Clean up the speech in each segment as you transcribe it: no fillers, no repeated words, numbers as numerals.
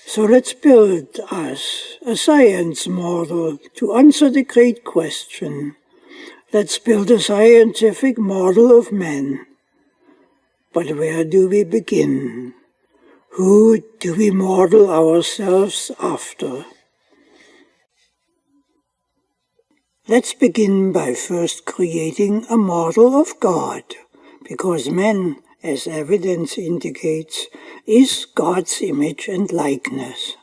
So let's build us a science model to answer the great question. Let's build a scientific model of man. But where do we begin? Who do we model ourselves after? Let's begin by first creating a model of God, because man, as evidence indicates, is God's image and likeness.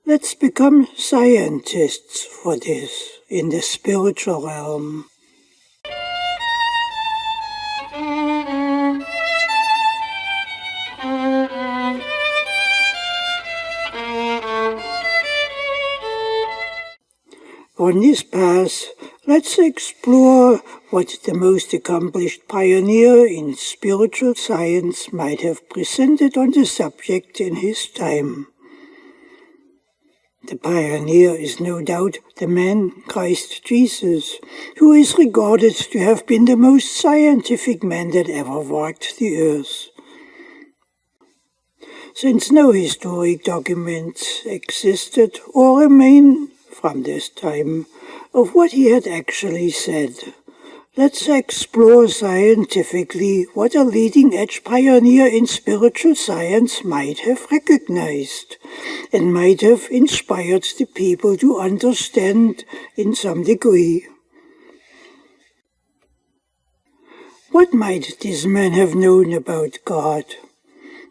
Let's become scientists for this in the spiritual realm. On this path, let's explore what the most accomplished pioneer in spiritual science might have presented on the subject in his time. The pioneer is no doubt the man Christ Jesus, who is regarded to have been the most scientific man that ever walked the earth. Since no historic documents existed or remain from this time of what he had actually said, let's explore scientifically what a leading-edge pioneer in spiritual science might have recognized and might have inspired the people to understand in some degree. What might this man have known about God?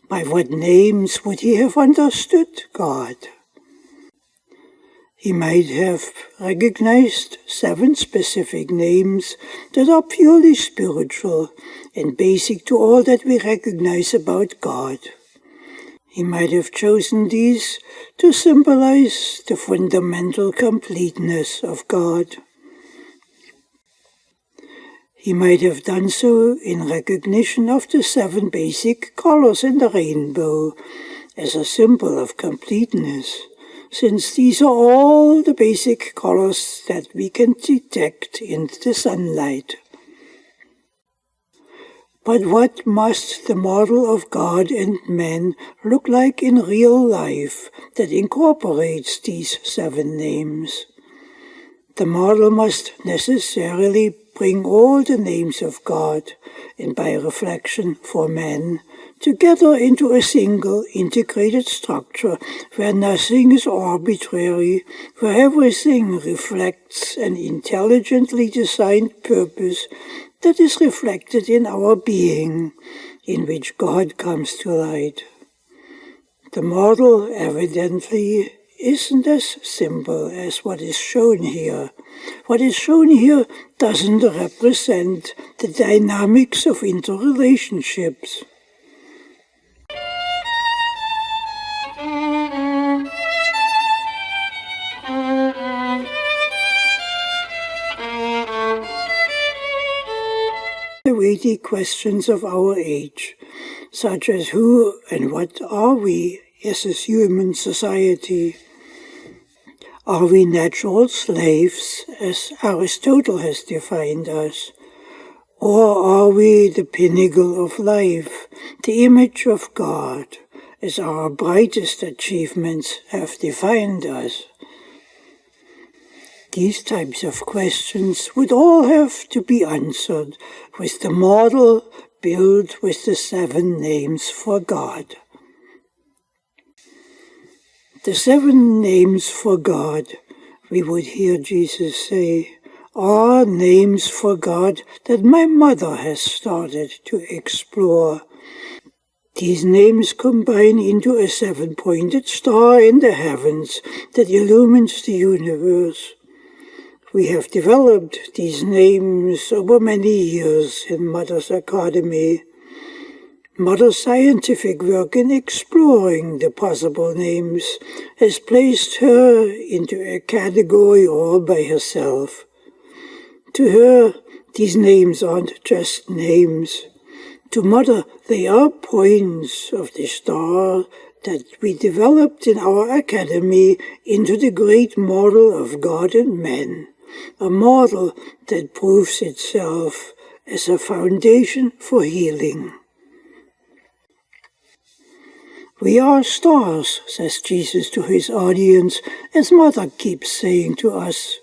By what names would he have understood God? He might have recognized 7 specific names that are purely spiritual and basic to all that we recognize about God. He might have chosen these to symbolize the fundamental completeness of God. He might have done so in recognition of the 7 basic colors in the rainbow as a symbol of completeness, since these are all the basic colors that we can detect in the sunlight. But what must the model of God and man look like in real life that incorporates these 7 names? The model must necessarily bring all the names of God, and by reflection for man, together into a single integrated structure where nothing is arbitrary, where everything reflects an intelligently designed purpose that is reflected in our being, in which God comes to light. The model evidently isn't as simple as what is shown here. What is shown here doesn't represent the dynamics of interrelationships. The weighty questions of our age, such as who and what are we as a human society? Are we natural slaves, as Aristotle has defined us? Or are we the pinnacle of life, the image of God, as our brightest achievements have defined us? These types of questions would all have to be answered with the model built with the 7 names for God. The 7 names for God, we would hear Jesus say, are names for God that my mother has started to explore. These names combine into a 7-pointed star in the heavens that illumines the universe. We have developed these names over many years in Mother's Academy. Mother's scientific work in exploring the possible names has placed her into a category all by herself. To her, these names aren't just names. To Mother, they are points of the star that we developed in our academy into the great model of God and man, a model that proves itself as a foundation for healing. We are stars, says Jesus to his audience, as Mother keeps saying to us.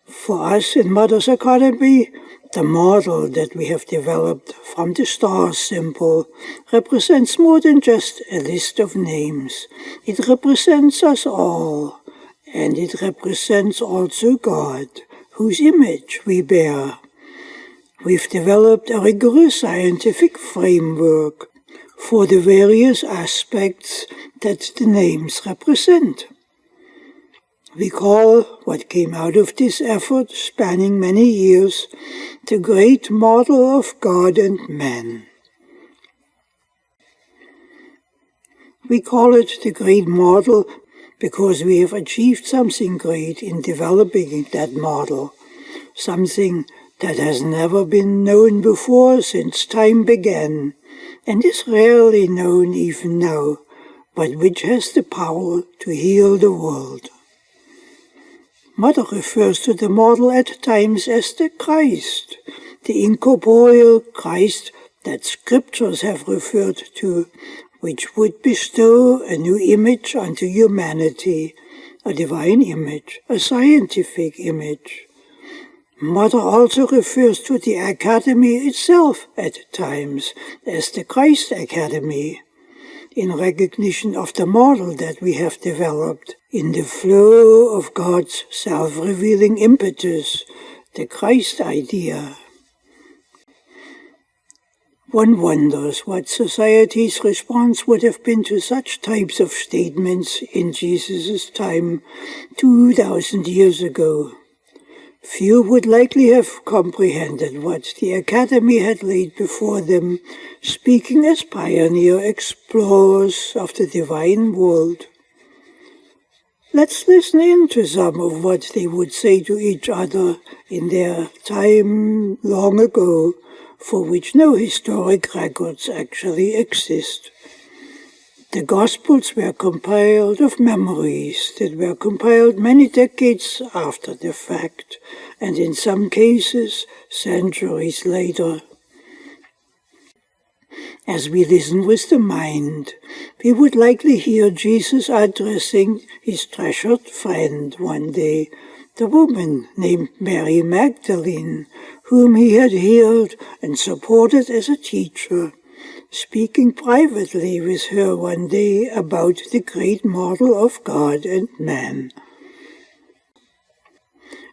For us in Mother's Academy, the model that we have developed from the star symbol represents more than just a list of names. It represents us all, and it represents also God, whose image we bear. We've developed a rigorous scientific framework for the various aspects that the names represent. We call what came out of this effort, spanning many years, the great model of God and man. We call it the great model because we have achieved something great in developing that model, something that has never been known before since time began, and is rarely known even now, but which has the power to heal the world. Mother refers to the model at times as the Christ, the incorporeal Christ that scriptures have referred to, which would bestow a new image unto humanity, a divine image, a scientific image. Mother also refers to the Academy itself at times as the Christ Academy, in recognition of the model that we have developed in the flow of God's self-revealing impetus, the Christ idea. One wonders what society's response would have been to such types of statements in Jesus' time 2,000 years ago. Few would likely have comprehended what the Academy had laid before them, speaking as pioneer explorers of the divine world. Let's listen in to some of what they would say to each other in their time long ago, for which no historic records actually exist. The Gospels were compiled of memories that were compiled many decades after the fact, and in some cases, centuries later. As we listen with the mind, we would likely hear Jesus addressing his treasured friend one day, the woman named Mary Magdalene, whom he had healed and supported as a teacher, speaking privately with her one day about the great model of God and man.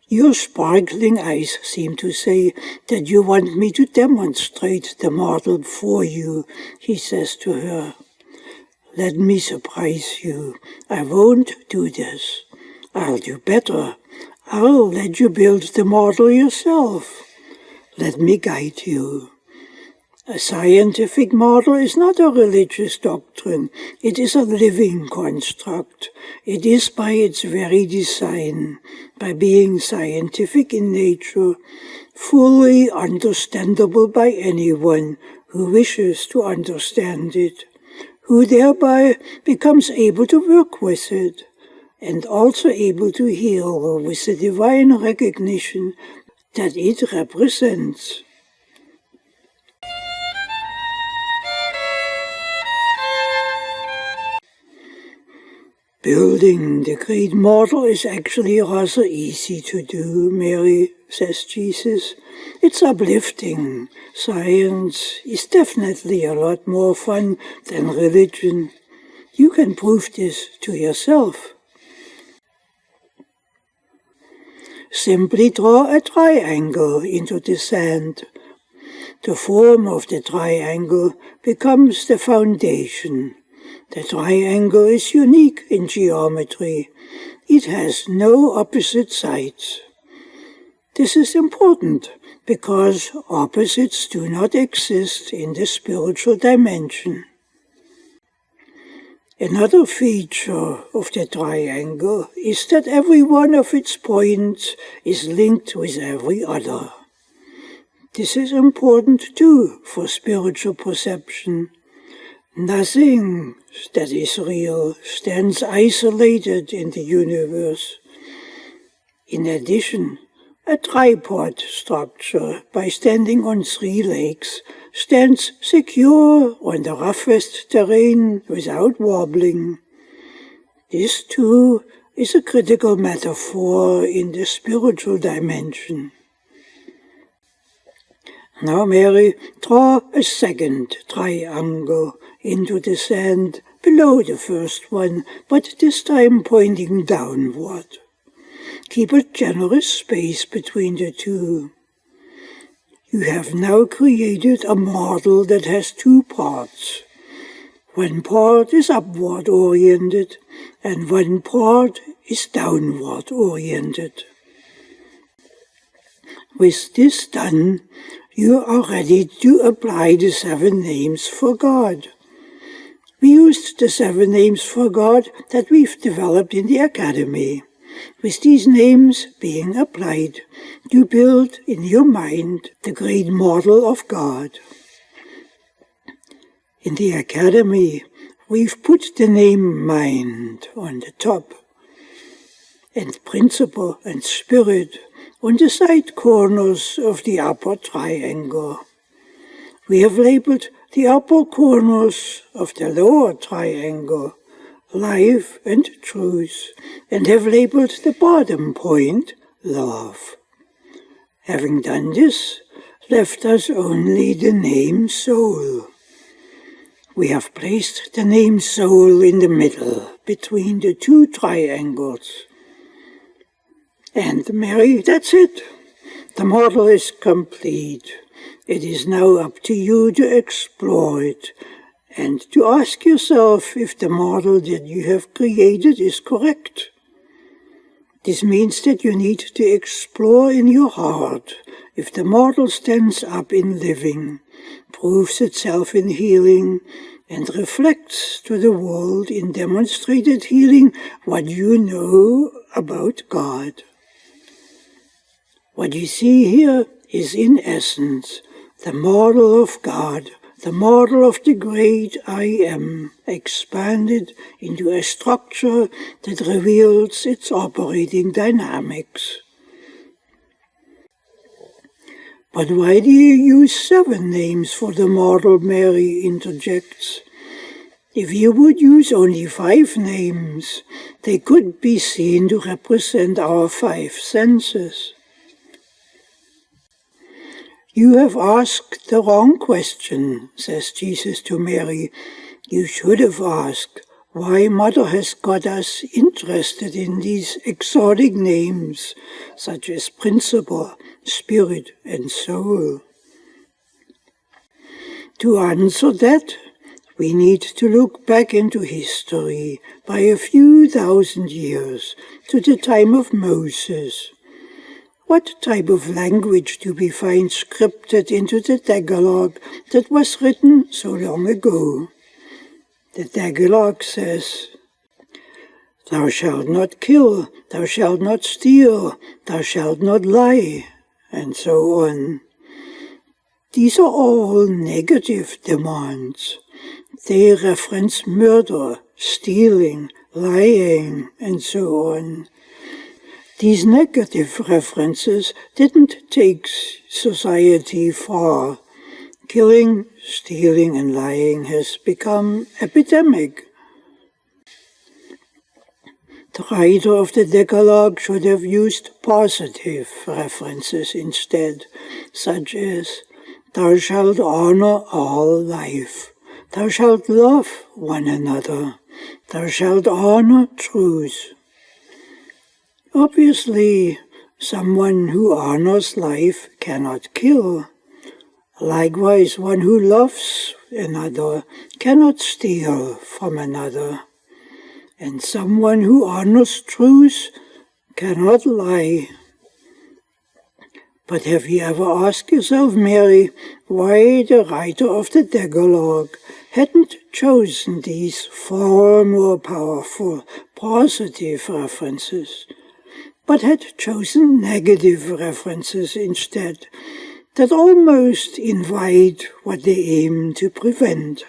Your sparkling eyes seem to say that you want me to demonstrate the model for you, he says to her. Let me surprise you. I won't do this. I'll do better. I'll let you build the model yourself. Let me guide you. A scientific model is not a religious doctrine. It is a living construct. It is by its very design, by being scientific in nature, fully understandable by anyone who wishes to understand it, who thereby becomes able to work with it, and also able to heal with the divine recognition that it represents. Building the great model is actually rather easy to do, Mary, says Jesus. It's uplifting. Science is definitely a lot more fun than religion. You can prove this to yourself. Simply draw a triangle into the sand. The form of the triangle becomes the foundation. The triangle is unique in geometry. It has no opposite sides. This is important because opposites do not exist in the spiritual dimension. Another feature of the triangle is that every one of its points is linked with every other. This is important too for spiritual perception. Nothing that is real stands isolated in the universe. In addition, A tripod structure, by standing on 3 legs, stands secure on the roughest terrain without wobbling. This, too, is a critical metaphor in the spiritual dimension. Now, Mary, draw a second triangle into the sand below the first one, but this time pointing downward. Keep a generous space between the two. You have now created a model that has 2 parts. One part is upward-oriented, and one part is downward-oriented. With this done, you are ready to apply the 7 names for God. We used the 7 names for God that we've developed in the Academy. With these names being applied, you build in your mind the great model of God. In the Academy, we've put the name Mind on the top, and Principle and Spirit on the side corners of the upper triangle. We have labeled the upper corners of the lower triangle Life and Truth, and have labeled the bottom point Love. Having done this, left us only the name Soul. We have placed the name Soul in the middle, between the 2 triangles. And Mary, that's it. The model is complete. It is now up to you to explore it, and to ask yourself if the model that you have created is correct. This means that you need to explore in your heart if the model stands up in living, proves itself in healing, and reflects to the world in demonstrated healing what you know about God. What you see here is in essence the model of God, the model of the great I Am, expanded into a structure that reveals its operating dynamics. But why do you use 7 names for the model, Mary interjects? If you would use only 5 names, they could be seen to represent our 5 senses. You have asked the wrong question, says Jesus to Mary. You should have asked why Mother has got us interested in these exotic names, such as Principle, Spirit, and Soul. To answer that, we need to look back into history by a few thousand years to the time of Moses. What type of language do we find scripted into the Decalogue that was written so long ago? The Decalogue says, "Thou shalt not kill, thou shalt not steal, thou shalt not lie," and so on. These are all negative demands. They reference murder, stealing, lying, and so on. These negative references didn't take society far. Killing, stealing, and lying has become epidemic. The writer of the Decalogue should have used positive references instead, such as, "Thou shalt honor all life. Thou shalt love one another. Thou shalt honor truth." Obviously, someone who honors life cannot kill. Likewise, one who loves another cannot steal from another. And someone who honors truth cannot lie. But have you ever asked yourself, Mary, why the writer of the Decalogue hadn't chosen these far more powerful, positive references, but had chosen negative references instead, that almost invite what they aim to prevent?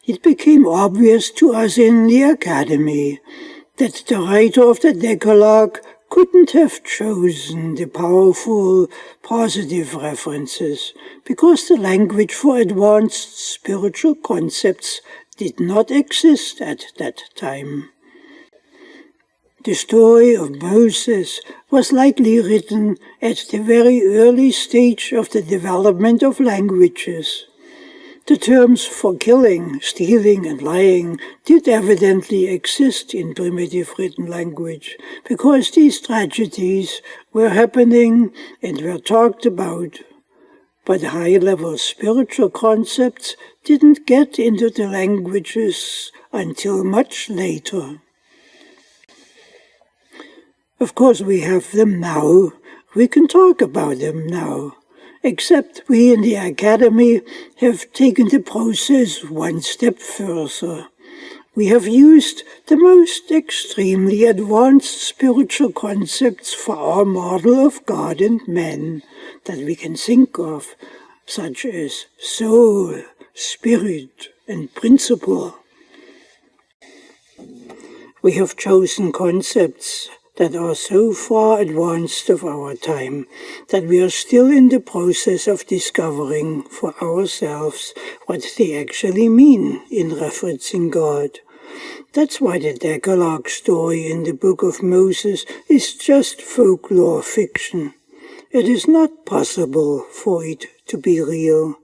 It became obvious to us in the Academy that the writer of the Decalogue couldn't have chosen the powerful positive references because the language for advanced spiritual concepts did not exist at that time. The story of Moses was likely written at the very early stage of the development of languages. The terms for killing, stealing, and lying did evidently exist in primitive written language, because these tragedies were happening and were talked about. But high-level spiritual concepts didn't get into the languages until much later. Of course, we have them now. We can talk about them now. Except we in the Academy have taken the process one step further. We have used the most extremely advanced spiritual concepts for our model of God and man that we can think of, such as soul, spirit, and principle. We have chosen concepts that are so far advanced of our time that we are still in the process of discovering for ourselves what they actually mean in referencing God. That's why the Decalogue story in the Book of Moses is just folklore fiction. It is not possible for it to be real.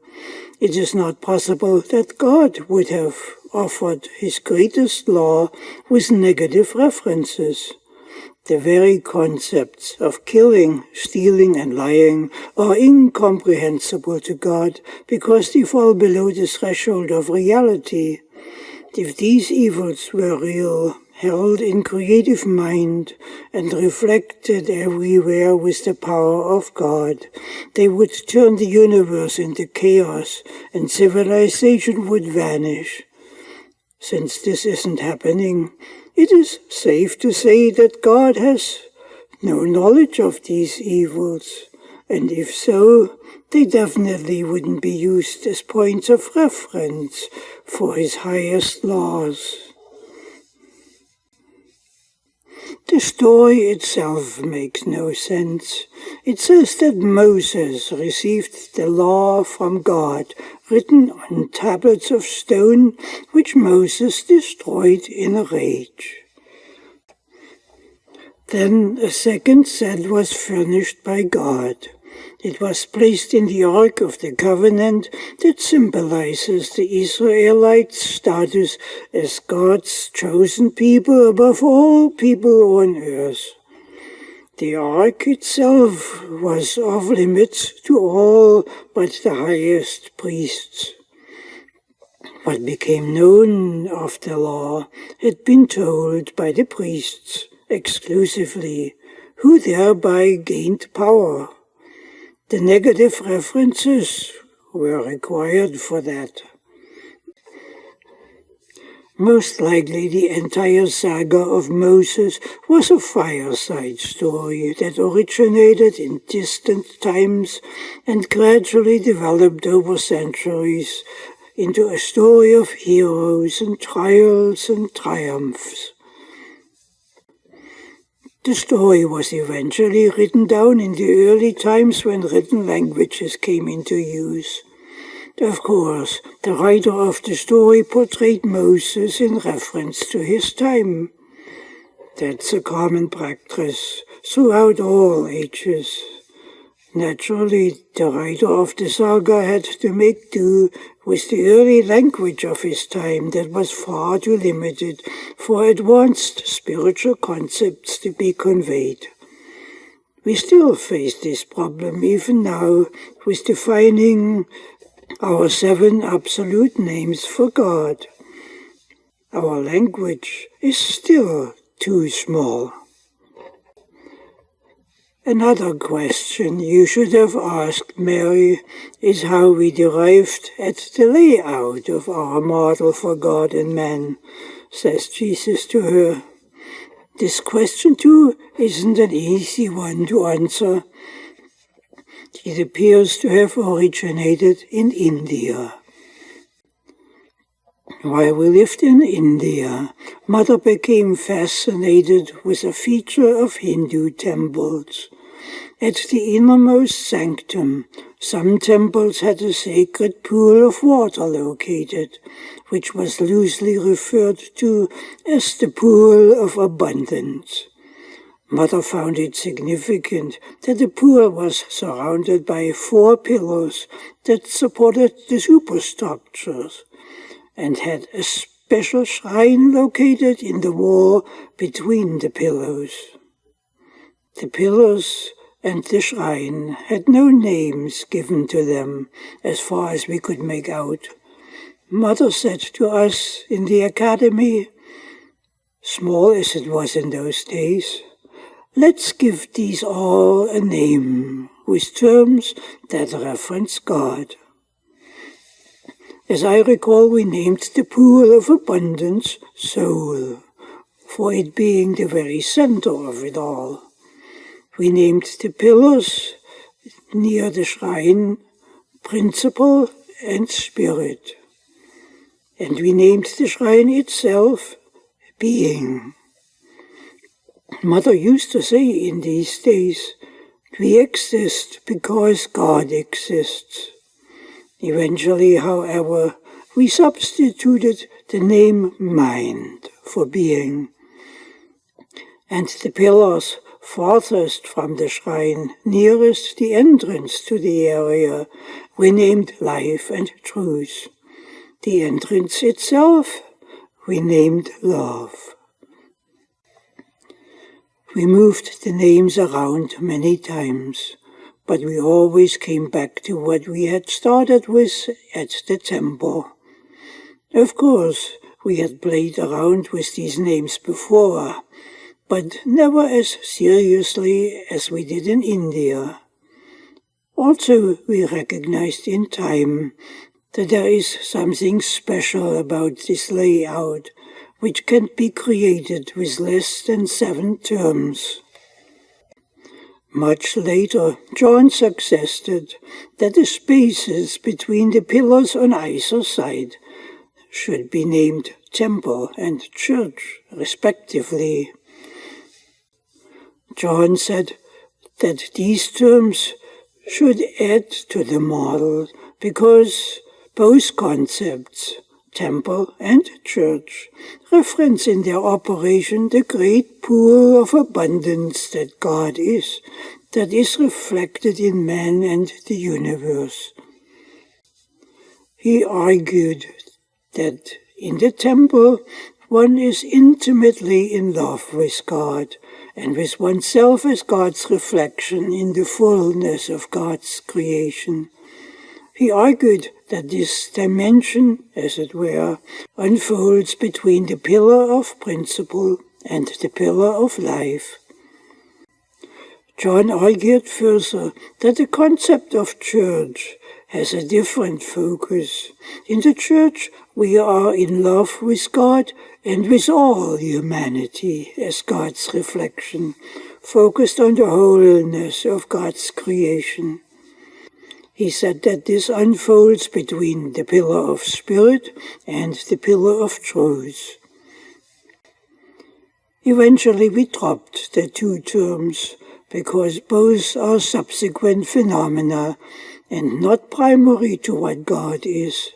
It is not possible that God would have offered his greatest law with negative references. The very concepts of killing, stealing, and lying are incomprehensible to God because they fall below the threshold of reality. If these evils were real, held in creative mind, and reflected everywhere with the power of God, they would turn the universe into chaos, and civilization would vanish. Since this isn't happening, it is safe to say that God has no knowledge of these evils, and if so, they definitely wouldn't be used as points of reference for his highest laws. The story itself makes no sense. It says that Moses received the law from God, written on tablets of stone, which Moses destroyed in a rage. Then a second set was furnished by God. It was placed in the Ark of the Covenant that symbolizes the Israelites' status as God's chosen people above all people on earth. The Ark itself was off limits to all but the highest priests. What became known of the law had been told by the priests exclusively, who thereby gained power. The negative references were required for that. Most likely the entire saga of Moses was a fireside story that originated in distant times and gradually developed over centuries into a story of heroes and trials and triumphs. The story was eventually written down in the early times when written languages came into use. Of course, the writer of the story portrayed Moses in reference to his time. That's a common practice throughout all ages. Naturally, the writer of the saga had to make do with the early language of his time that was far too limited for advanced spiritual concepts to be conveyed. We still face this problem even now with defining our 7 absolute names for God. Our language is still too small. Another question you should have asked Mary is how we arrived at the layout of our model for God and man, says Jesus to her. This question too isn't an easy one to answer. It appears to have originated in India. While we lived in India, Mother became fascinated with a feature of Hindu temples. At the innermost sanctum, some temples had a sacred pool of water located, which was loosely referred to as the Pool of Abundance. Mother found it significant that the pool was surrounded by 4 pillars that supported the superstructures, and had a special shrine located in the wall between the pillars. The pillars and the shrine had no names given to them, as far as we could make out. Mother said to us in the academy, small as it was in those days, let's give these all a name with terms that reference God. As I recall, we named the Pool of Abundance Soul, for it being the very center of it all. We named the pillars near the shrine Principle and Spirit. And we named the shrine itself Being. Mother used to say in these days, we exist because God exists. Eventually, however, we substituted the name Mind for Being. And the pillars farthest from the shrine, nearest the entrance to the area, we named Life and Truth. The entrance itself we named Love. We moved the names around many times, but we always came back to what we had started with at the temple. Of course, we had played around with these names before, but never as seriously as we did in India. Also, we recognized in time that there is something special about this layout, which can be created with less than 7 terms. Much later, John suggested that the spaces between the pillars on either side should be named Temple and Church, respectively. John said that these terms should add to the model because both concepts, temple and church, reference in their operation the great pool of abundance that God is, that is reflected in man and the universe. He argued that in the temple one is intimately in love with God and with oneself as God's reflection in the fullness of God's creation. He argued that this dimension, as it were, unfolds between the pillar of principle and the pillar of life. John argued further that the concept of church has a different focus. In the church, we are in love with God and with all humanity as God's reflection, focused on the wholeness of God's creation. He said that this unfolds between the pillar of spirit and the pillar of truth. Eventually we dropped the 2 terms because both are subsequent phenomena and not primary to what God is.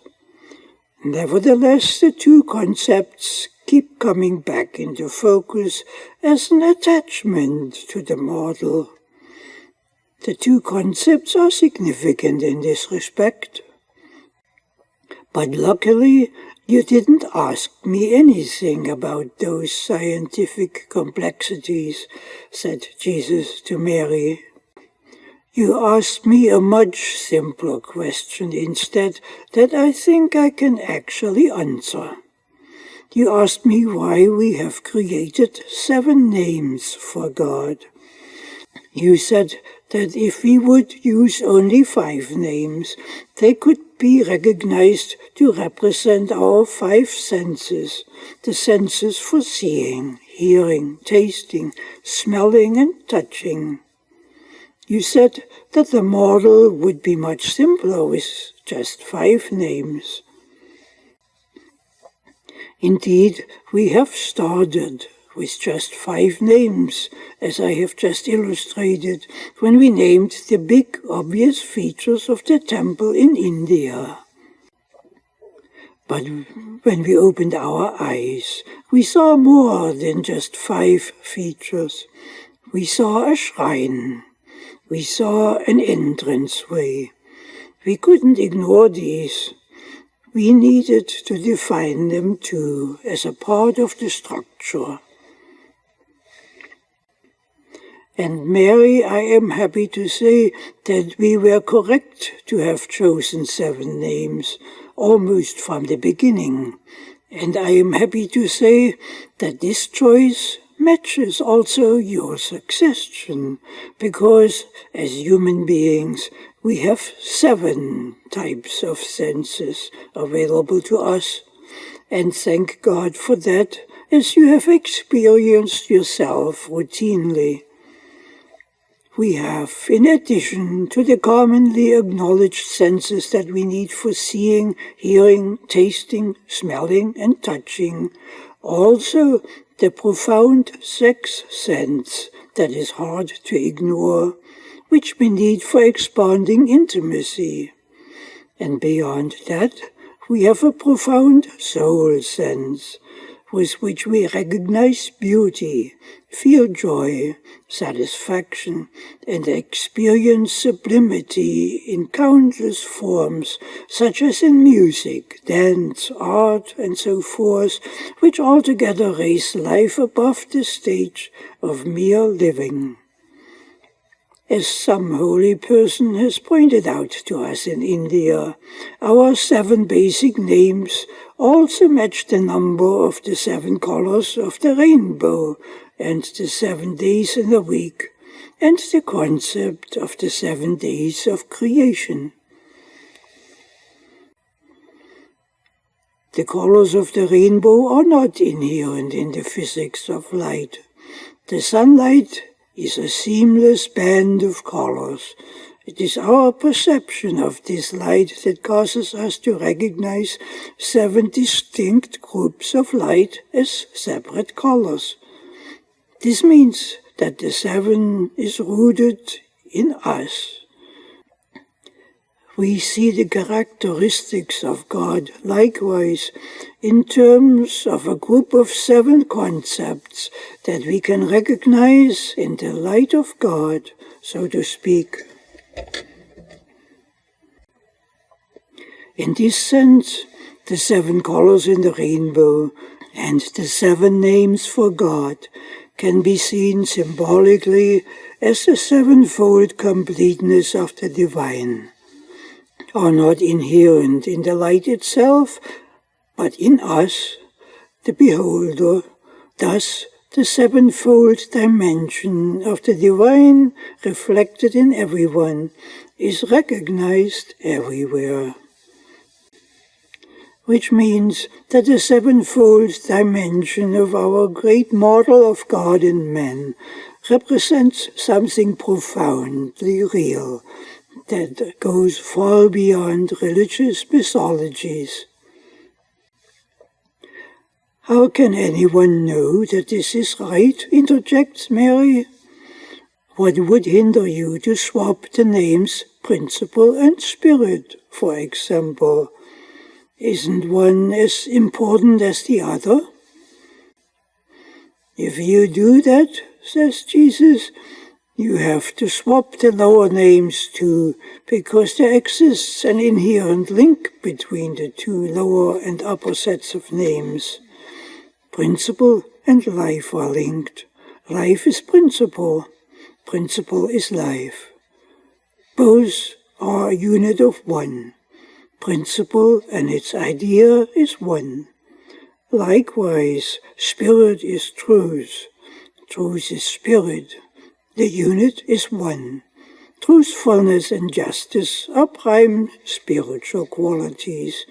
Nevertheless, the 2 concepts keep coming back into focus as an attachment to the model. The 2 concepts are significant in this respect. But luckily, you didn't ask me anything about those scientific complexities, said Jesus to Mary. You asked me a much simpler question instead that I think I can actually answer. You asked me why we have created 7 names for God. You said that if we would use only 5 names, they could be recognized to represent our 5 senses, the senses for seeing, hearing, tasting, smelling, and touching. You said that the model would be much simpler with just 5 names. Indeed, we have started with just 5 names, as I have just illustrated, when we named the big, obvious features of the temple in India. But when we opened our eyes, we saw more than just 5 features. We saw a shrine. We saw an entranceway. We couldn't ignore these. We needed to define them too, as a part of the structure. And Mary, I am happy to say that we were correct to have chosen 7 names, almost from the beginning. And I am happy to say that this choice matches also your suggestion, because as human beings, we have 7 types of senses available to us, and thank God for that, as you have experienced yourself routinely. We have, in addition to the commonly acknowledged senses that we need for seeing, hearing, tasting, smelling, and touching, also the profound sex sense that is hard to ignore, which we need for expanding intimacy. And beyond that, we have a profound soul sense, with which we recognize beauty, feel joy, satisfaction, and experience sublimity in countless forms, such as in music, dance, art, and so forth, which altogether raise life above the stage of mere living. As some holy person has pointed out to us in India, our 7 basic names also match the number of the 7 colors of the rainbow, and the 7 days in a week, and the concept of the 7 days of creation. The colors of the rainbow are not inherent in the physics of light. The sunlight is a seamless band of colors. It is our perception of this light that causes us to recognize 7 distinct groups of light as separate colors. This means that the 7 is rooted in us. We see the characteristics of God likewise in terms of a group of 7 concepts that we can recognize in the light of God, so to speak. In this sense, the 7 colors in the rainbow and the 7 names for God can be seen symbolically as the 7-fold completeness of the divine, are not inherent in the light itself, but in us, the beholder. Thus, the 7-fold dimension of the divine reflected in everyone is recognized everywhere. Which means that the 7-fold dimension of our great model of God and man represents something profoundly real that goes far beyond religious mythologies. How can anyone know that this is right? Interjects Mary. What would hinder you to swap the names Principle and Spirit, for example? Isn't one as important as the other? If you do that, says Jesus, you have to swap the lower names too, because there exists an inherent link between the 2 lower and upper sets of names. Principle and life are linked. Life is principle. Principle is life. Both are a unit of one. Principle and its idea is one. Likewise, spirit is truth. Truth is spirit. The unit is one. Truthfulness and justice are prime spiritual qualities.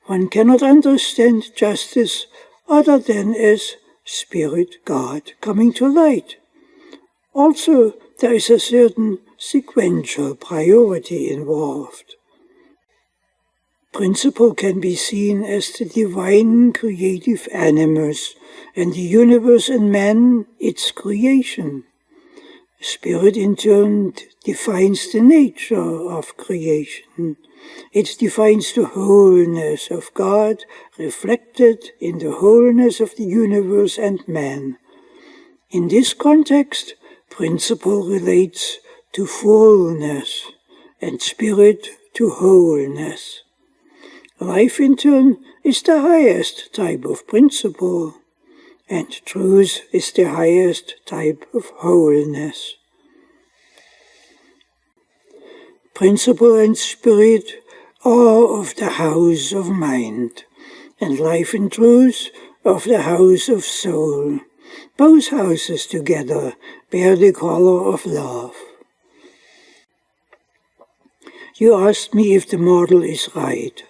One cannot understand justice other than as Spirit God coming to light. Also, there is a certain sequential priority involved. Principle can be seen as the divine creative animus, and the universe and man its creation. Spirit in turn defines the nature of creation. It defines the wholeness of God reflected in the wholeness of the universe and man. In this context, principle relates to fullness and spirit to wholeness. Life in turn is the highest type of principle, and truth is the highest type of wholeness. Principle and spirit are of the house of mind, and life and truth of the house of soul. Both houses together bear the color of love. You asked me if the model is right,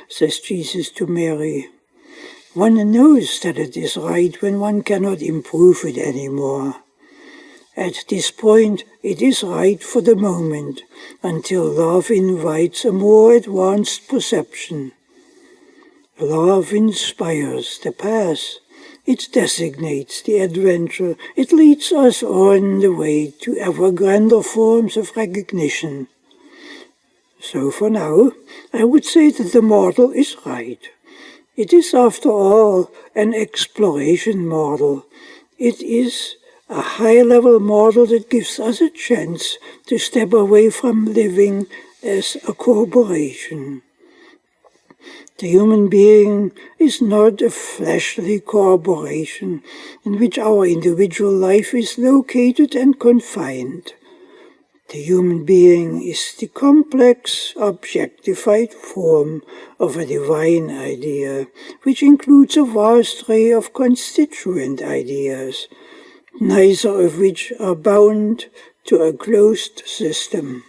says Jesus to Mary. One knows that it is right when one cannot improve it anymore. At this point, it is right for the moment, until love invites a more advanced perception. Love inspires the path. It designates the adventure. It leads us on the way to ever grander forms of recognition. So for now, I would say that the model is right. It is, after all, an exploration model. It is a high-level model that gives us a chance to step away from living as a corporation. The human being is not a fleshly corporation in which our individual life is located and confined. The human being is the complex, objectified form of a divine idea, which includes a vast array of constituent ideas, neither of which are bound to a closed system.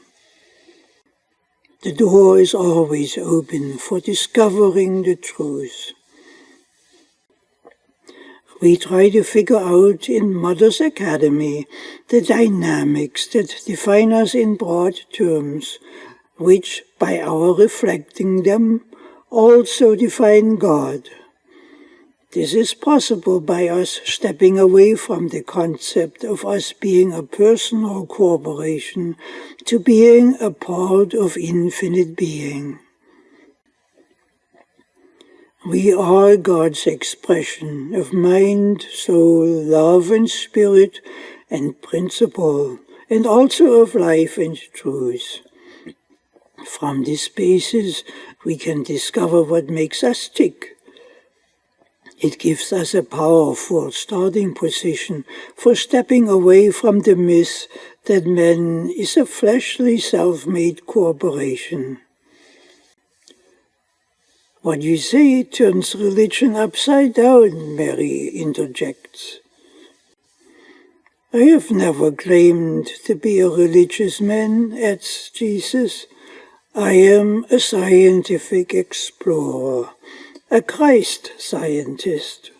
The door is always open for discovering the truth. We try to figure out in Mother's Academy the dynamics that define us in broad terms, which, by our reflecting them, also define God. This is possible by us stepping away from the concept of us being a personal corporation to being a part of infinite being. We are God's expression of mind, soul, love and spirit and principle, and also of life and truth. From this basis, we can discover what makes us tick. It gives us a powerful starting position for stepping away from the myth that man is a fleshly self-made corporation. What you say turns religion upside down, Mary interjects. I have never claimed to be a religious man, adds Jesus. I am a scientific explorer, a Christ scientist.